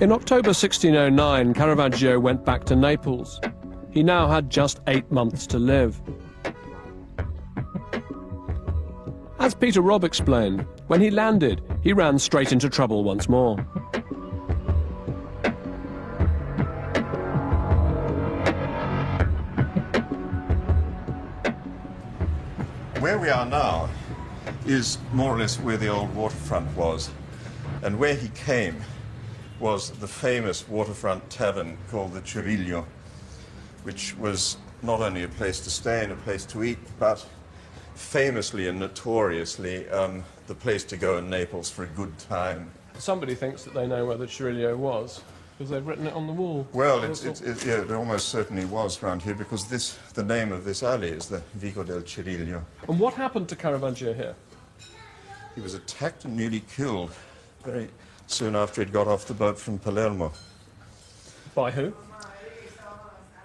In October 1609, Caravaggio went back to Naples. He now had just 8 months to live. As Peter Robb explained, when he landed, he ran straight into trouble once more. Where we are now is more or less where the old waterfront was, and where he came was the famous waterfront tavern called the Cirillo, which was not only a place to stay and a place to eat, but famously and notoriously the place to go in Naples for a good time. Somebody thinks that they know where the Cirillo was, because they've written it on the wall. Well, yeah, it almost certainly was around here, because the name of this alley is the Vico del Cirillo. And what happened to Caravaggio here? He was attacked and nearly killed very soon after he'd got off the boat from Palermo. By who?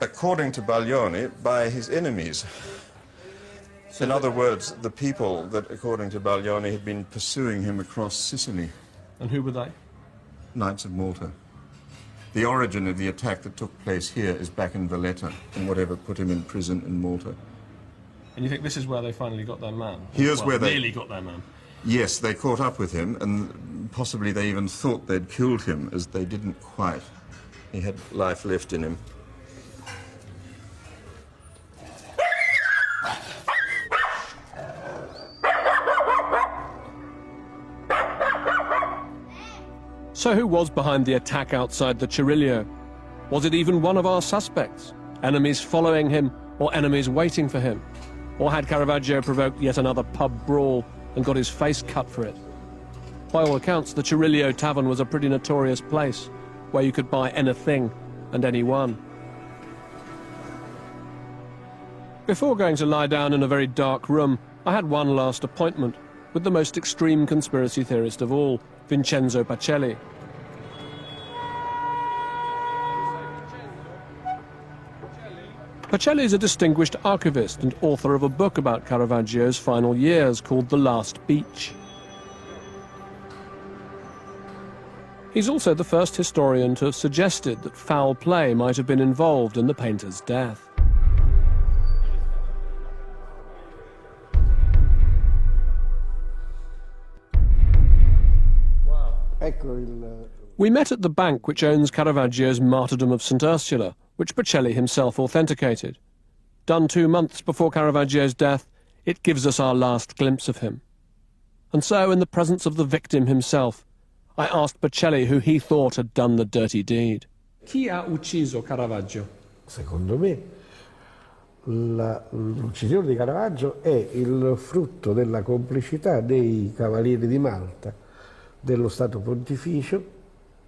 According to Baglioni, by his enemies. In other words, the people that, according to Baglioni, had been pursuing him across Sicily. And who were they? Knights of Malta. The origin of the attack that took place here is back in Valletta, and whatever put him in prison in Malta. And you think this is where they finally got their man? Here's where they nearly got their man. Yes, they caught up with him, and possibly they even thought they'd killed him, as they didn't quite. He had life left in him. So who was behind the attack outside the Cirillo? Was it even one of our suspects? Enemies following him, or enemies waiting for him? Or had Caravaggio provoked yet another pub brawl and got his face cut for it? By all accounts, the Cirillo tavern was a pretty notorious place, where you could buy anything and anyone. Before going to lie down in a very dark room, I had one last appointment with the most extreme conspiracy theorist of all, Vincenzo Pacelli. Pacelli is a distinguished archivist and author of a book about Caravaggio's final years called The Last Beach. He's also the first historian to have suggested that foul play might have been involved in the painter's death. We met at the bank which owns Caravaggio's Martyrdom of St. Ursula, which Pacelli himself authenticated. Done 2 months before Caravaggio's death, it gives us our last glimpse of him. And so, in the presence of the victim himself, I asked Pacelli who he thought had done the dirty deed. Chi ha ucciso Caravaggio? Secondo me, l'uccisione di Caravaggio è il frutto della complicità dei Cavalieri di Malta, dello Stato Pontificio,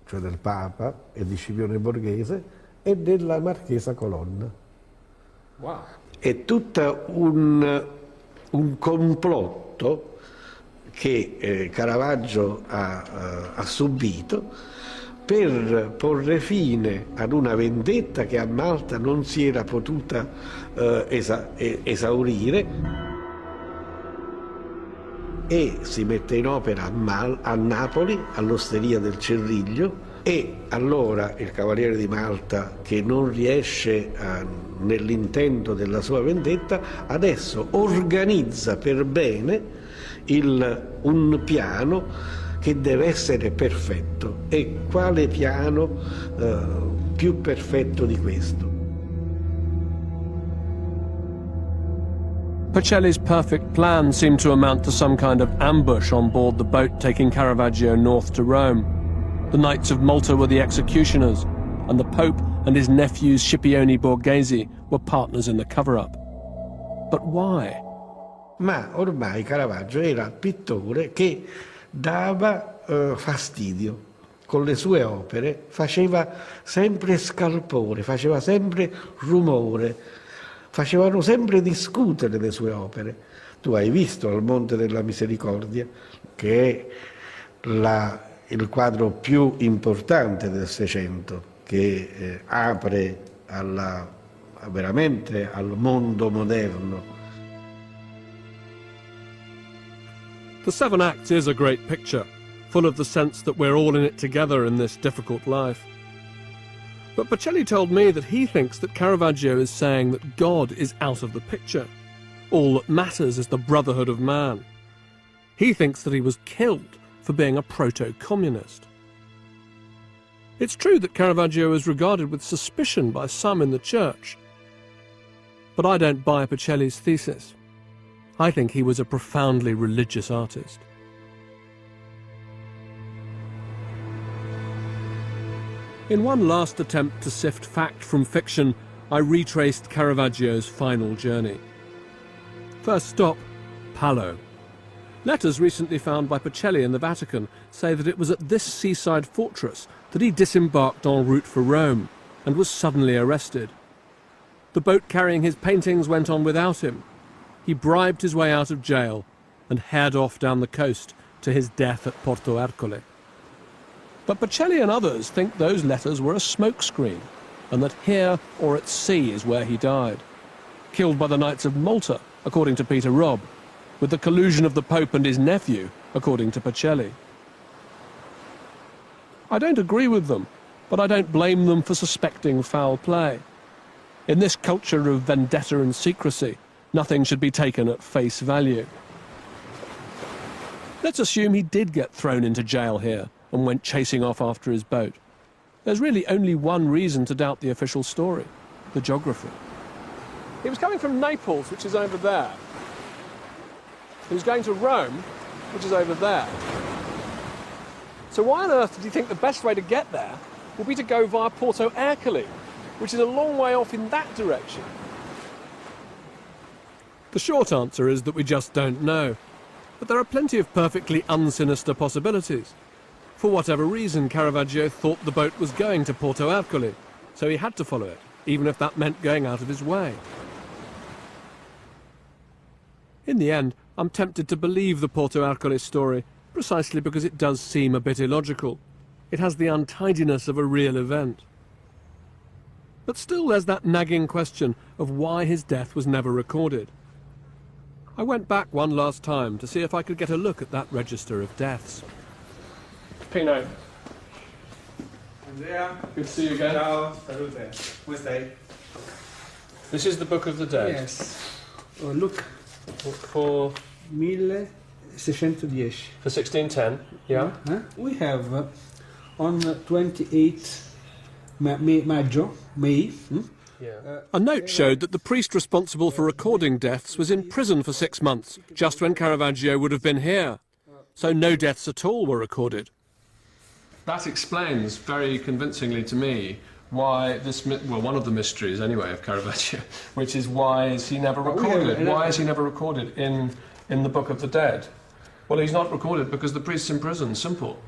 cioè del Papa e di Scipione Borghese, e della Marchesa Colonna. Wow. È tutto un complotto che Caravaggio ha subito per porre fine ad una vendetta che a Malta non si era potuta esaurire, e si mette in opera a Napoli, all'osteria del Cerriglio, e allora il Cavaliere di Malta, che non riesce nell'intento della sua vendetta, adesso organizza per bene un piano che deve essere perfetto. E quale piano più perfetto di questo? Pacelli's perfect plan seemed to amount to some kind of ambush on board the boat taking Caravaggio north to Rome. The Knights of Malta were the executioners, and the Pope and his nephews Scipione Borghese were partners in the cover-up. But why? Ma ormai Caravaggio era il pittore che dava fastidio. Con le sue opere faceva sempre scalpore, faceva sempre rumore, facevano sempre discutere le sue opere. Tu hai visto Al Monte della Misericordia, che è il quadro più importante del Seicento, che apre veramente al mondo moderno. The Seven Acts is a great picture. full of the sense that we're all in it together in this difficult life. But Pacelli told me that he thinks that Caravaggio is saying that God is out of the picture. All that matters is the brotherhood of man. He thinks that he was killed for being a proto-communist. It's true that Caravaggio is regarded with suspicion by some in the church. But I don't buy Pacelli's thesis. I think he was a profoundly religious artist. In one last attempt to sift fact from fiction, I retraced Caravaggio's final journey. First stop, Palo. Letters recently found by Pacelli in the Vatican say that it was at this seaside fortress that he disembarked en route for Rome and was suddenly arrested. The boat carrying his paintings went on without him. He bribed his way out of jail and haired off down the coast to his death at Porto Ercole. But Pacelli and others think those letters were a smokescreen, and that here or at sea is where he died. Killed by the Knights of Malta, according to Peter Robb, with the collusion of the Pope and his nephew, according to Pacelli. I don't agree with them, but I don't blame them for suspecting foul play. In this culture of vendetta and secrecy, nothing should be taken at face value. Let's assume he did get thrown into jail here and went chasing off after his boat. There's really only one reason to doubt the official story: the geography. He was coming from Naples, which is over there. He was going to Rome, which is over there. So why on earth did he think the best way to get there would be to go via Porto Ercole, which is a long way off in that direction? The short answer is that we just don't know. But there are plenty of perfectly unsinister possibilities. For whatever reason, Caravaggio thought the boat was going to Porto Ercole, so he had to follow it, even if that meant going out of his way. In the end, I'm tempted to believe the Porto Ercole story, precisely because it does seem a bit illogical. It has the untidiness of a real event. But still there's that nagging question of why his death was never recorded. I went back one last time to see if I could get a look at that register of deaths. Pino. Andrea. Good to see you again. Ciao, salute. Come stai? This is the Book of the Dead. Yes. Oh, look. For 1610. 1610, yeah. We have on 28 May. A note showed that the priest responsible for recording deaths was in prison for 6 months, just when Caravaggio would have been here. So no deaths at all were recorded. That explains very convincingly to me why this, well, one of the mysteries anyway of Caravaggio, which is why is he never recorded? Why is he never recorded in the Book of the Dead? Well, he's not recorded because the priest's in prison. Simple.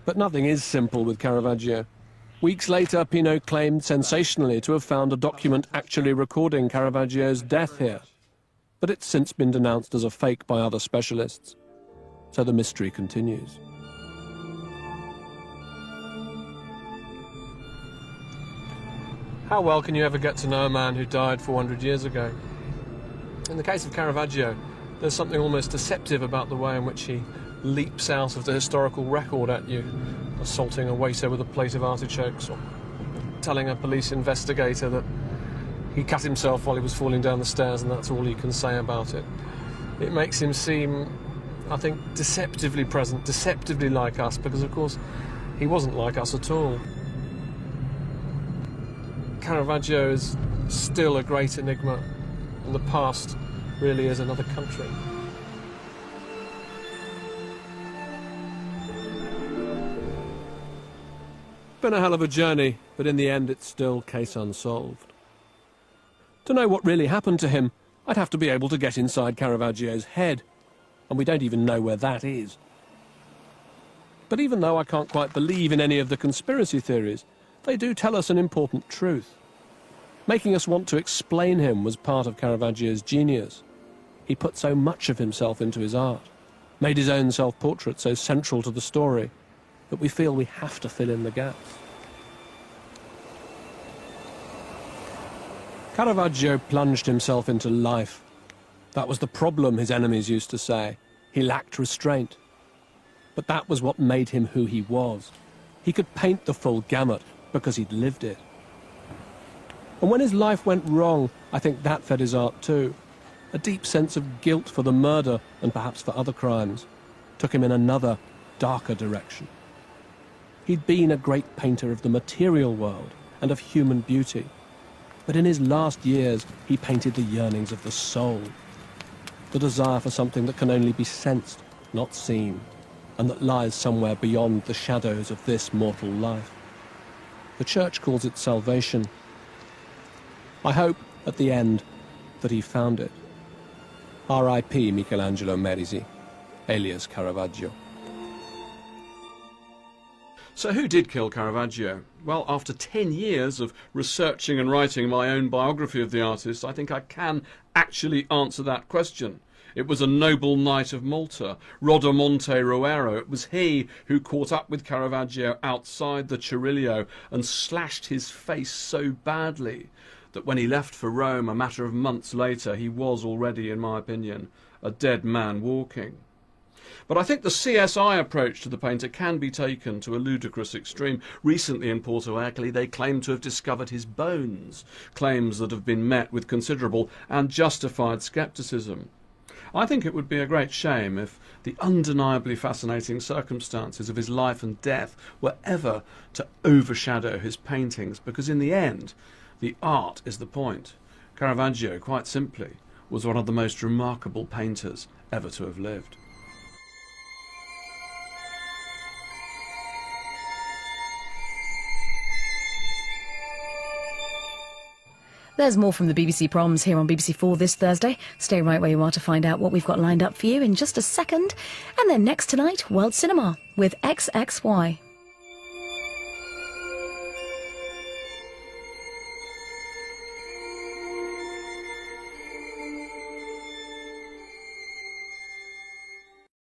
But nothing is simple with Caravaggio. Weeks later, Pino claimed sensationally to have found a document actually recording Caravaggio's death here. But it's since been denounced as a fake by other specialists. So the mystery continues. How well can you ever get to know a man who died 400 years ago? In the case of Caravaggio, there's something almost deceptive about the way in which he leaps out of the historical record at you, assaulting a waiter with a plate of artichokes, or telling a police investigator that he cut himself while he was falling down the stairs and that's all he can say about it. It makes him seem, I think, deceptively present, deceptively like us, because of course he wasn't like us at all. Caravaggio is still a great enigma, and the past really is another country. Been a hell of a journey, but in the end it's still case unsolved. To know what really happened to him, I'd have to be able to get inside Caravaggio's head, and we don't even know where that is. But even though I can't quite believe in any of the conspiracy theories, they do tell us an important truth. Making us want to explain him was part of Caravaggio's genius. He put so much of himself into his art, made his own self-portrait so central to the story, that we feel we have to fill in the gaps. Caravaggio plunged himself into life. That was the problem, his enemies used to say. He lacked restraint. But that was what made him who he was. He could paint the full gamut because he'd lived it. And when his life went wrong, I think that fed his art too. A deep sense of guilt for the murder and perhaps for other crimes took him in another, darker direction. He'd been a great painter of the material world and of human beauty. But in his last years, he painted the yearnings of the soul, the desire for something that can only be sensed, not seen, and that lies somewhere beyond the shadows of this mortal life. The Church calls it salvation. I hope, at the end, that he found it. R.I.P. Michelangelo Merisi, alias Caravaggio. So who did kill Caravaggio? Well, after 10 years of researching and writing my own biography of the artist, I think I can actually answer that question. It was a noble knight of Malta, Rodomonte Ruero. It was he who caught up with Caravaggio outside the Cirillo and slashed his face so badly that when he left for Rome a matter of months later, he was already, in my opinion, a dead man walking. But I think the CSI approach to the painter can be taken to a ludicrous extreme. Recently in Porto Ercole, they claim to have discovered his bones, claims that have been met with considerable and justified scepticism. I think it would be a great shame if the undeniably fascinating circumstances of his life and death were ever to overshadow his paintings, because in the end, the art is the point. Caravaggio, quite simply, was one of the most remarkable painters ever to have lived. There's more from the BBC Proms here on BBC4 this Thursday. Stay right where you are to find out what we've got lined up for you in just a second. And then next tonight, World Cinema with XXY.